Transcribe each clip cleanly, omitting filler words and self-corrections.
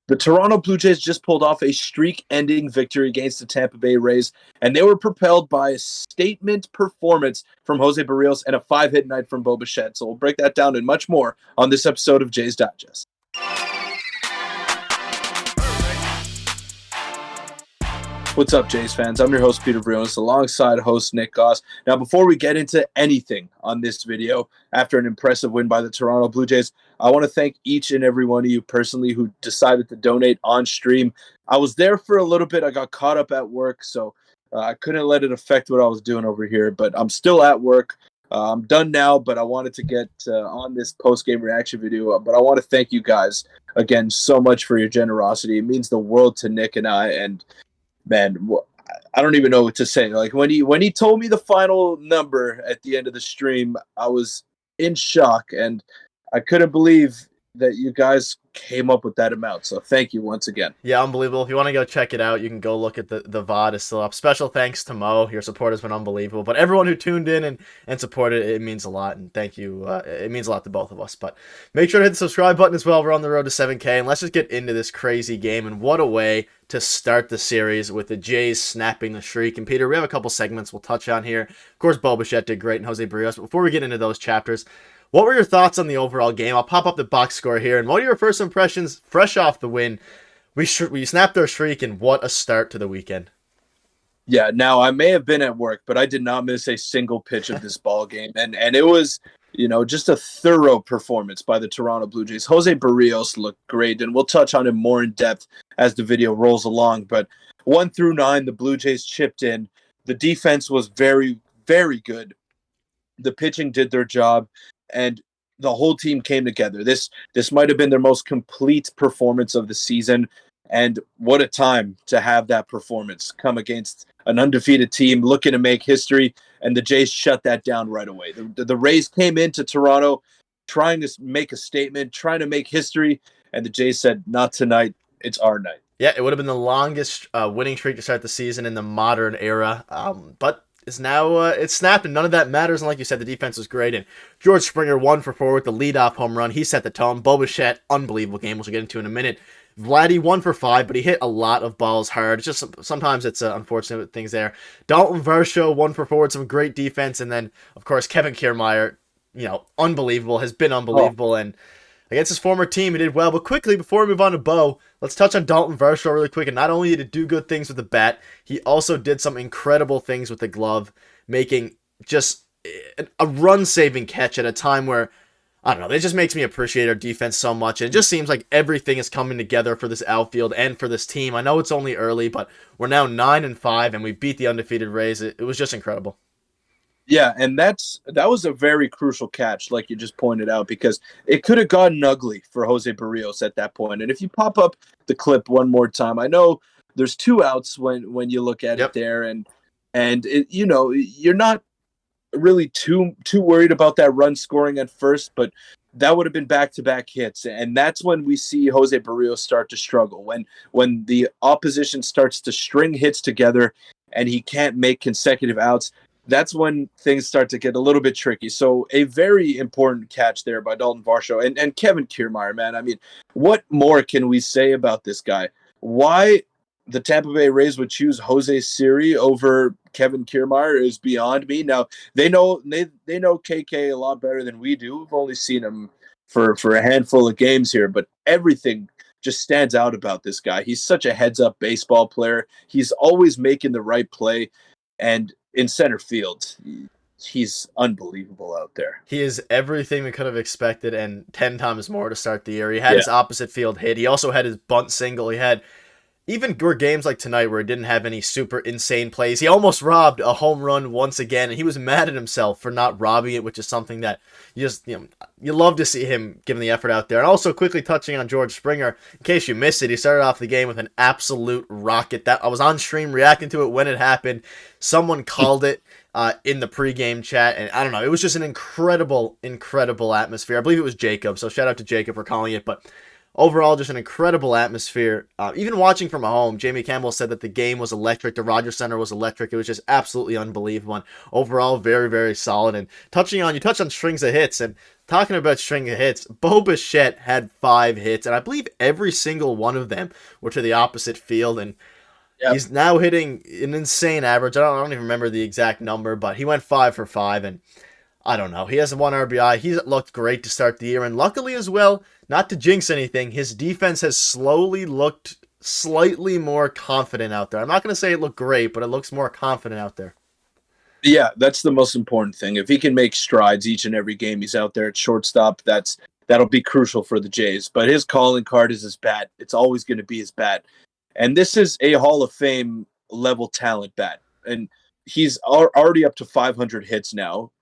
The Toronto Blue Jays just pulled off a streak-ending victory against the Tampa Bay Rays, and they were propelled by a statement performance from Jose Berrios and a 5-hit night from Bichette. So we'll break that down and much more on this episode of Jays Digest. What's up, Jays fans? I'm your host, Peter Vryonis, alongside host Nick Gosse. Now, before we get into anything on this video, after an impressive win by the Toronto Blue Jays, I want to thank each and every one of you personally who decided to donate on stream. I was there for a little bit. I got caught up at work, so I couldn't let it affect what I was doing over here, but I'm still at work. I'm done now, but I wanted to get on this post-game reaction video. But I want to thank you guys again so much for your generosity. It means the world to Nick and I, and man, I don't even know what to say. Like when he told me the final number at the end of the stream, I was in shock, and I couldn't believe that you guys came up with that amount. So thank you once again. Yeah, unbelievable. If you want to go check it out, you can go look at the VOD is still up. Special thanks to Mo. Your support has been unbelievable. But everyone who tuned in and supported it means a lot. And thank you. It means a lot to both of us. But make sure to hit the subscribe button as well. We're on the road to 7K. And let's just get into this crazy game. And what a way to start the series with the Jays snapping the streak. And Peter, we have a couple segments we'll touch on here. Of course, Bichette did great and Jose Berrios. But before we get into those chapters, what were your thoughts on the overall game? I'll pop up the box score here. And what are your first impressions fresh off the win? We snapped our streak, and what a start to the weekend. Yeah, now I may have been at work, but I did not miss a single pitch of this ball game. And it was, just a thorough performance by the Toronto Blue Jays. Jose Berrios looked great, and we'll touch on him more in depth as the video rolls along. But 1 through 9, the Blue Jays chipped in. The defense was very, very good. The pitching did their job, and the whole team came together. This might have been their most complete performance of the season, and what a time to have that performance come against an undefeated team looking to make history, and the Jays shut that down right away. The Rays came into Toronto trying to make a statement, trying to make history, and the Jays said, not tonight, it's our night. Yeah, it would have been the longest winning streak to start the season in the modern era, but is now it's snapped, and none of that matters. And like you said, the defense was great. And George Springer 1 for 4 with the leadoff home run. He set the tone. Bichette, unbelievable game, which we'll get into in a minute. Vladdy 1 for 5, but he hit a lot of balls hard. It's just sometimes it's unfortunate things there. Dalton Varsho 1 for 4 with some great defense, and then of course Kevin Kiermaier, unbelievable, has been unbelievable. And against his former team, he did well. But quickly, before we move on to Bo, let's touch on Dalton Varsho really quick. And not only did he do good things with the bat, he also did some incredible things with the glove, making just a run-saving catch at a time where, I don't know, it just makes me appreciate our defense so much. And it just seems like everything is coming together for this outfield and for this team. I know it's only early, but we're now 9-5, and we beat the undefeated Rays. It was just incredible. Yeah, and that was a very crucial catch, like you just pointed out, because it could have gotten ugly for Jose Berrios at that point. And if you pop up the clip one more time, I know there's 2 outs when you look at it there, and it, you're not really too worried about that run scoring at first, but that would have been back-to-back hits, and that's when we see Jose Berrios start to struggle, when the opposition starts to string hits together and he can't make consecutive outs. That's when things start to get a little bit tricky. So a very important catch there by Dalton Varsho and Kevin Kiermaier, man. I mean, what more can we say about this guy? Why the Tampa Bay Rays would choose Jose Siri over Kevin Kiermaier is beyond me. Now, they know KK a lot better than we do. We've only seen him for a handful of games here, but everything just stands out about this guy. He's such a heads-up baseball player. He's always making the right play, and in center field, he's unbelievable out there. He is everything we could have expected and 10 times more to start the year. He had his opposite field hit. He also had his bunt single. He had even games like tonight where he didn't have any super insane plays. He almost robbed a home run once again, and he was mad at himself for not robbing it, which is something that you love to see him giving the effort out there. And also quickly touching on George Springer, in case you missed it, he started off the game with an absolute rocket. That I was on stream reacting to it when it happened. Someone called it in the pregame chat, and I don't know, it was just an incredible atmosphere. I believe it was Jacob, so shout out to Jacob for calling it, but overall, just an incredible atmosphere. Even watching from home, Jamie Campbell said that the game was electric. The Rogers Center was electric. It was just absolutely unbelievable. And overall, very, very solid. And you touched on strings of hits. And talking about string of hits, Bo Bichette had 5 hits. And I believe every single one of them were to the opposite field. And he's now hitting an insane average. I don't even remember the exact number, but he went 5 for 5. And I don't know. He has 1 RBI. He's looked great to start the year. And luckily as well, not to jinx anything, his defense has slowly looked slightly more confident out there. I'm not going to say it looked great, but it looks more confident out there. Yeah, that's the most important thing. If he can make strides each and every game he's out there at shortstop, that'll be crucial for the Jays. But his calling card is his bat. It's always going to be his bat. And this is a Hall of Fame level talent bat. And he's already up to 500 hits now.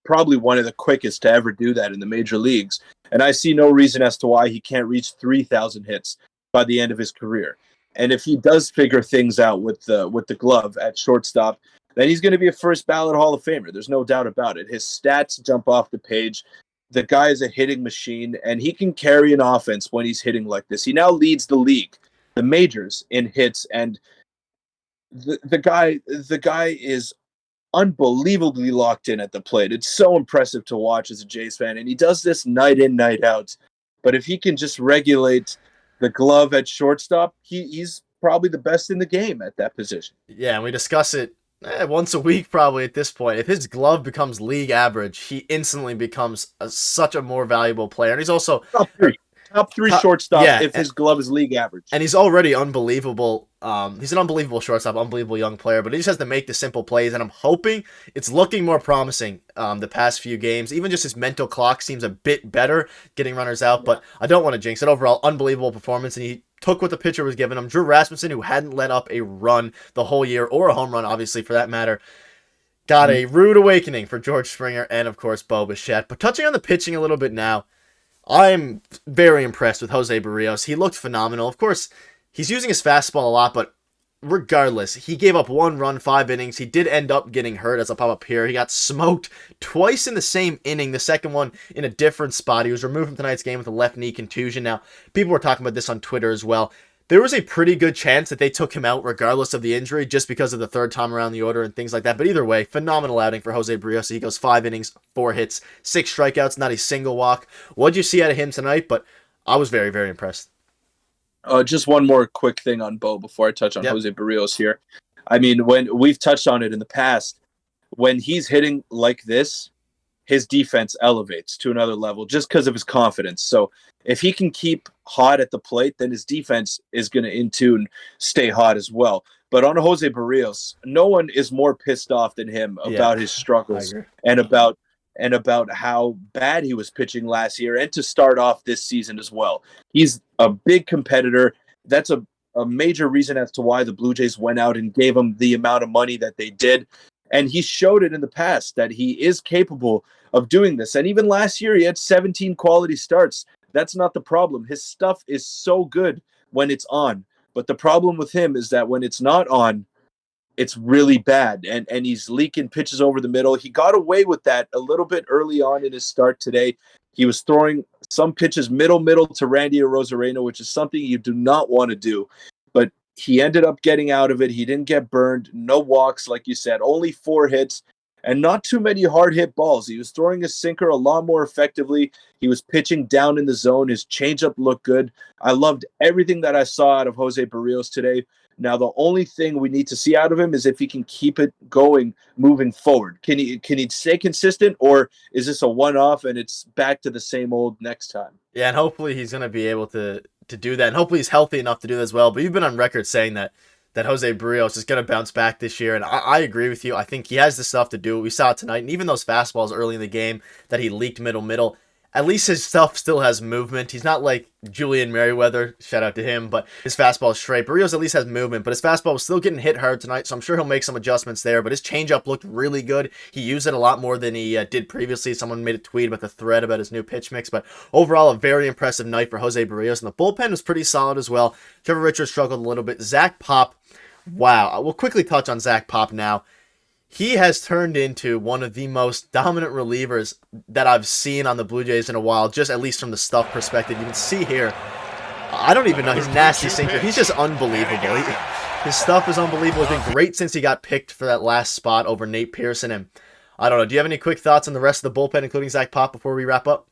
Probably one of the quickest to ever do that in the major leagues. And I see no reason as to why he can't reach 3,000 hits by the end of his career. And if he does figure things out with the glove at shortstop, then he's going to be a first ballot Hall of Famer. There's no doubt about it. His stats jump off the page. The guy is a hitting machine, and he can carry an offense when he's hitting like this. He now leads the league, the majors, in hits, and the guy is unbelievably locked in at the plate. It's so impressive to watch as a Jays fan, and he does this night in, night out. But if he can just regulate the glove at shortstop, he's probably the best in the game at that position. Yeah, and we discuss it once a week probably at this point. If his glove becomes league average, he instantly becomes such a more valuable player. And he's also top three shortstop if his glove is league average. And he's already unbelievable. He's an unbelievable shortstop, unbelievable young player, but he just has to make the simple plays, and I'm hoping it's looking more promising the past few games. Even just his mental clock seems a bit better, getting runners out, but I don't want to jinx it. Overall, unbelievable performance, and he took what the pitcher was giving him. Drew Rasmussen, who hadn't let up a run the whole year, or a home run, obviously, for that matter, got a rude awakening for George Springer and, of course, Bo Bichette. But touching on the pitching a little bit now, I'm very impressed with Jose Berrios. He looked phenomenal. Of course, he's using his fastball a lot, but regardless, he gave up 1 run, 5 innings. He did end up getting hurt, as I'll pop up here. He got smoked twice in the same inning, the second one in a different spot. He was removed from tonight's game with a left knee contusion. Now, people were talking about this on Twitter as well. There was a pretty good chance that they took him out regardless of the injury, just because of the third time around the order and things like that. But either way, phenomenal outing for Jose Berrios. He goes 5 innings, 4 hits, 6 strikeouts, not a single walk. What'd you see out of him tonight? But I was very, very impressed. Just one more quick thing on Bo before I touch on Jose Berrios here. I mean, when we've touched on it in the past, when he's hitting like this, his defense elevates to another level just because of his confidence. So if he can keep hot at the plate, then his defense is going to in tune stay hot as well. But on Jose Berrios, no one is more pissed off than him about his struggles and about how bad he was pitching last year and to start off this season as well. He's a big competitor. That's a major reason as to why the Blue Jays went out and gave him the amount of money that they did. And he showed it in the past that he is capable of doing this. And even last year, he had 17 quality starts. That's not the problem. His stuff is so good when it's on. But the problem with him is that when it's not on, it's really bad. And he's leaking pitches over the middle. He got away with that a little bit early on in his start today. He was throwing some pitches middle to Randy Arozarena, which is something you do not want to do. But he ended up getting out of it. He didn't get burned. No walks, like you said. Only 4 hits and not too many hard hit balls. He was throwing a sinker a lot more effectively. He was pitching down in the zone. His changeup looked good. I loved everything that I saw out of Jose Berrios today. Now, the only thing we need to see out of him is if he can keep it going moving forward. Can he stay consistent, or is this a one-off and it's back to the same old next time? Yeah, and hopefully he's going to be able to do that, and hopefully he's healthy enough to do that as well. But you've been on record saying that Jose Berrios is going to bounce back this year, and I agree with you. I think he has the stuff to do it. We saw it tonight, and even those fastballs early in the game that he leaked middle, at least his stuff still has movement. He's not like Julian Merriweather, shout out to him, but his fastball is straight. Berrios at least has movement, but his fastball was still getting hit hard tonight, so I'm sure he'll make some adjustments there. But his changeup looked really good. He used it a lot more than he did previously. Someone made a tweet about the thread about his new pitch mix, but overall, a very impressive night for Jose Berrios, and the bullpen was pretty solid as well. Trevor Richards struggled a little bit. Zach Pop, wow. We'll quickly touch on Zach Pop now. He has turned into one of the most dominant relievers that I've seen on the Blue Jays in a while, just at least from the stuff perspective. You can see here, I don't even know. His nasty sinker. He's just unbelievable. His stuff is unbelievable. He's been great since he got picked for that last spot over Nate Pearson. And I don't know. Do you have any quick thoughts on the rest of the bullpen, including Zach Pop, before we wrap up?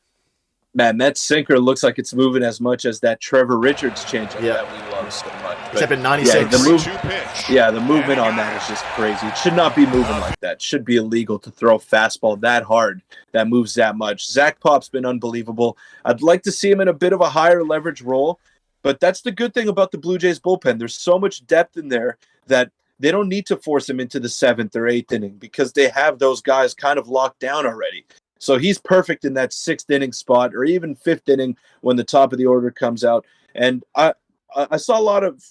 Man, that sinker looks like it's moving as much as that Trevor Richards changeup that we love so much. Except in 96. The movement on that is just crazy. It should not be moving like that. It should be illegal to throw a fastball that hard that moves that much. Zach Pop's been unbelievable. I'd like to see him in a bit of a higher leverage role, but that's the good thing about the Blue Jays bullpen. There's so much depth in there that they don't need to force him into the 7th or 8th inning because they have those guys kind of locked down already. So he's perfect in that 6th inning spot or even 5th inning when the top of the order comes out. And I saw a lot of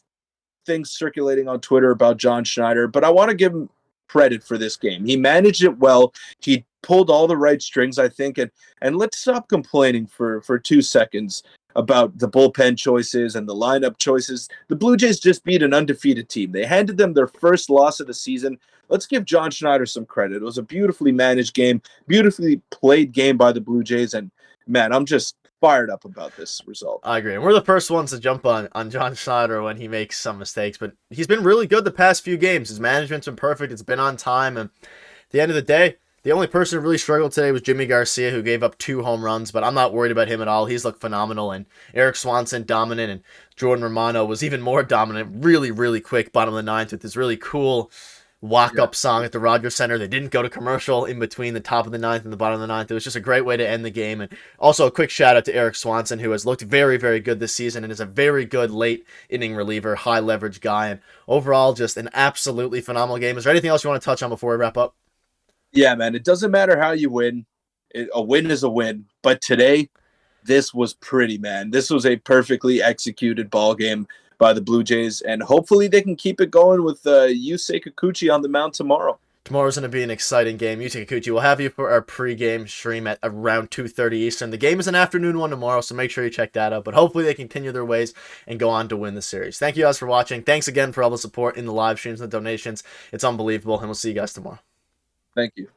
things circulating on Twitter about John Schneider, but I want to give him credit for this game. He managed it well. He pulled all the right strings, I think. And let's stop complaining for 2 seconds about the bullpen choices and the lineup choices. The Blue Jays just beat an undefeated team. They handed them their first loss of the season. Let's give John Schneider some credit. It was a beautifully managed game, beautifully played game by the Blue Jays, and man, I'm just fired up about this result. I agree. And we're the first ones to jump on John Schneider when he makes some mistakes, but he's been really good the past few games. His management's been perfect. It's been on time, and at the end of the day, the only person who really struggled today was Jimmy Garcia, who gave up 2 home runs, but I'm not worried about him at all. He's looked phenomenal, and Eric Swanson dominant, and Jordan Romano was even more dominant, really, really quick bottom of the 9th with this really cool walk-up song at the Rogers Center. They didn't go to commercial in between the top of the 9th and the bottom of the 9th. It was just a great way to end the game. And also a quick shout-out to Eric Swanson, who has looked very, very good this season and is a very good late-inning reliever, high-leverage guy. And overall, just an absolutely phenomenal game. Is there anything else you want to touch on before we wrap up? Yeah, man, it doesn't matter how you win. A win is a win. But today, this was pretty, man. This was a perfectly executed ball game by the Blue Jays, and hopefully they can keep it going with Yusei Kikuchi on the mound tomorrow. Tomorrow's going to be an exciting game. Yusei Kikuchi will have you for our pregame stream at around 2:30 Eastern. The game is an afternoon one tomorrow, so make sure you check that out. But hopefully they continue their ways and go on to win the series. Thank you guys for watching. Thanks again for all the support in the live streams and the donations. It's unbelievable, and we'll see you guys tomorrow. Thank you.